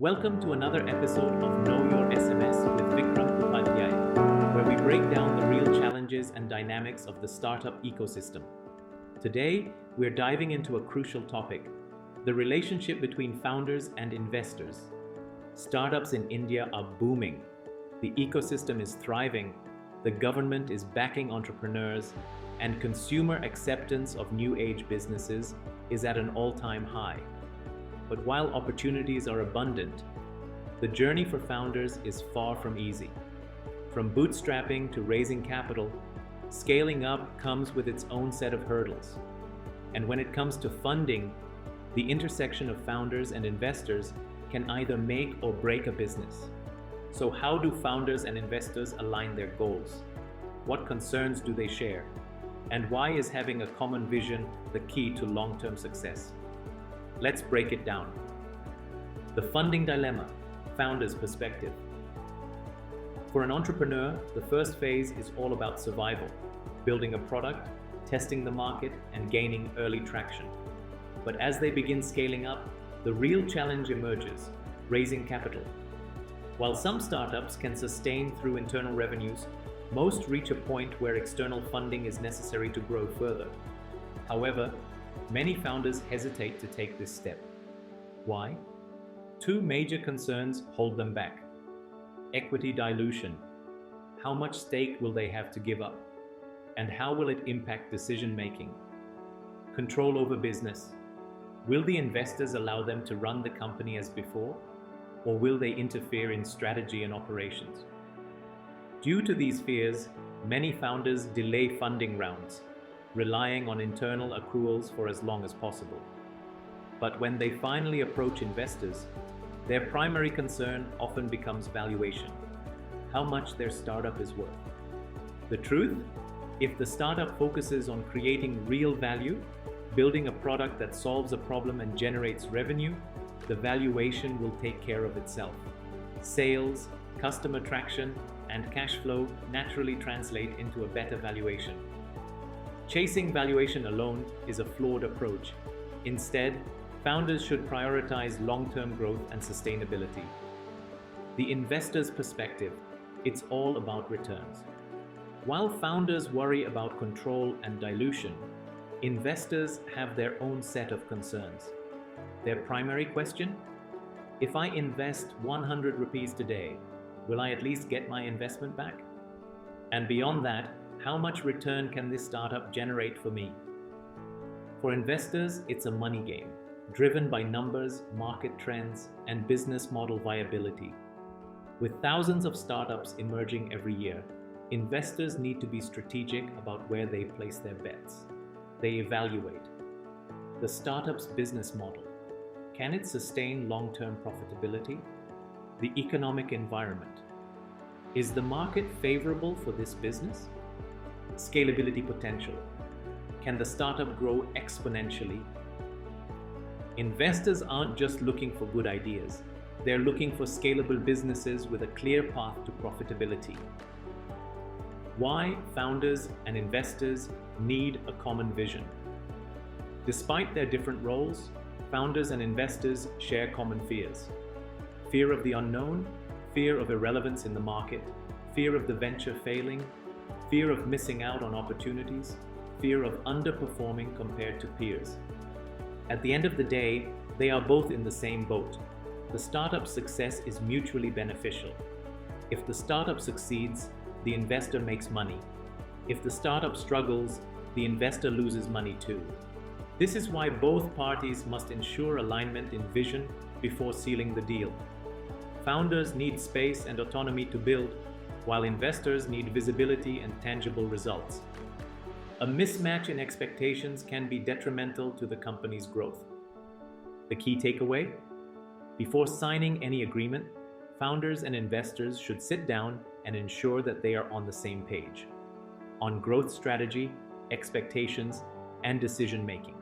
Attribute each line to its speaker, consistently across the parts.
Speaker 1: Welcome to another episode of Know Your SMS with Vikram Upadhyaya, where we break down the real challenges and dynamics of the startup ecosystem. Today, we're diving into a crucial topic: the relationship between founders and investors. Startups in India are booming, the ecosystem is thriving, the government is backing entrepreneurs, and consumer acceptance of new age businesses is at an all-time high. But while opportunities are abundant, the journey for founders is far from easy. From bootstrapping to raising capital, scaling up comes with its own set of hurdles. And when it comes to funding, the intersection of founders and investors can either make or break a business. So how do founders and investors align their goals? What concerns do they share? And why is having a common vision the key to long-term success? Let's break it down. The funding dilemma, founder's perspective. For an entrepreneur, the first phase is all about survival, building a product, testing the market, and gaining early traction. But as they begin scaling up, the real challenge emerges: raising capital. While some startups can sustain through internal revenues, most reach a point where external funding is necessary to grow further. However, many founders hesitate to take this step. Why? Two major concerns hold them back. Equity dilution. How much stake will they have to give up? And how will it impact decision-making? Control over business. Will the investors allow them to run the company as before? Or will they interfere in strategy and operations? Due to these fears, many founders delay funding rounds, relying on internal accruals for as long as possible. But when they finally approach investors, their primary concern often becomes valuation: how much their startup is worth. The truth? If the startup focuses on creating real value, building a product that solves a problem and generates revenue, the valuation will take care of itself. Sales, customer traction, and cash flow naturally translate into a better valuation. Chasing valuation alone is a flawed approach. Instead, founders should prioritize long-term growth and sustainability. The investor's perspective: it's all about returns. While founders worry about control and dilution, investors have their own set of concerns. Their primary question: if I invest 100 rupees today, will I at least get my investment back? And beyond that, how much return can this startup generate for me? For investors, it's a money game, driven by numbers, market trends, and business model viability. With thousands of startups emerging every year, investors need to be strategic about where they place their bets. They evaluate the startup's business model. Can it sustain long-term profitability? The economic environment. Is the market favorable for this business? Scalability potential. Can the startup grow exponentially? Investors aren't just looking for good ideas. They're looking for scalable businesses with a clear path to profitability. Why founders and investors need a common vision. Despite their different roles, founders and investors share common fears. Fear of the unknown, fear of irrelevance in the market, fear of the venture failing, fear of missing out on opportunities, fear of underperforming compared to peers. At the end of the day, they are both in the same boat. The startup's success is mutually beneficial. If the startup succeeds, the investor makes money. If the startup struggles, the investor loses money too. This is why both parties must ensure alignment in vision before sealing the deal. Founders need space and autonomy to build, while investors need visibility and tangible results. A mismatch in expectations can be detrimental to the company's growth. The key takeaway? Before signing any agreement, founders and investors should sit down and ensure that they are on the same page on growth strategy, expectations, and decision-making.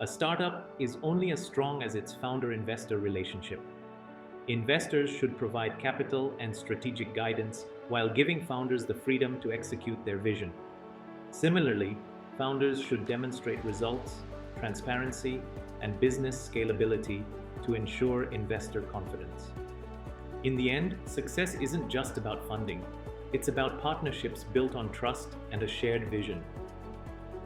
Speaker 1: A startup is only as strong as its founder-investor relationship. Investors should provide capital and strategic guidance while giving founders the freedom to execute their vision. Similarly, founders should demonstrate results, transparency, and business scalability to ensure investor confidence. In the end, success isn't just about funding, it's about partnerships built on trust and a shared vision.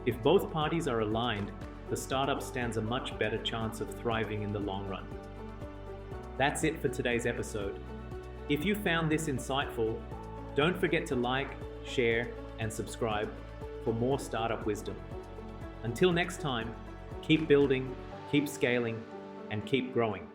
Speaker 1: If both parties are aligned, the startup stands a much better chance of thriving in the long run. That's it for today's episode. If you found this insightful, don't forget to like, share, and subscribe for more startup wisdom. Until next time, keep building, keep scaling, and keep growing.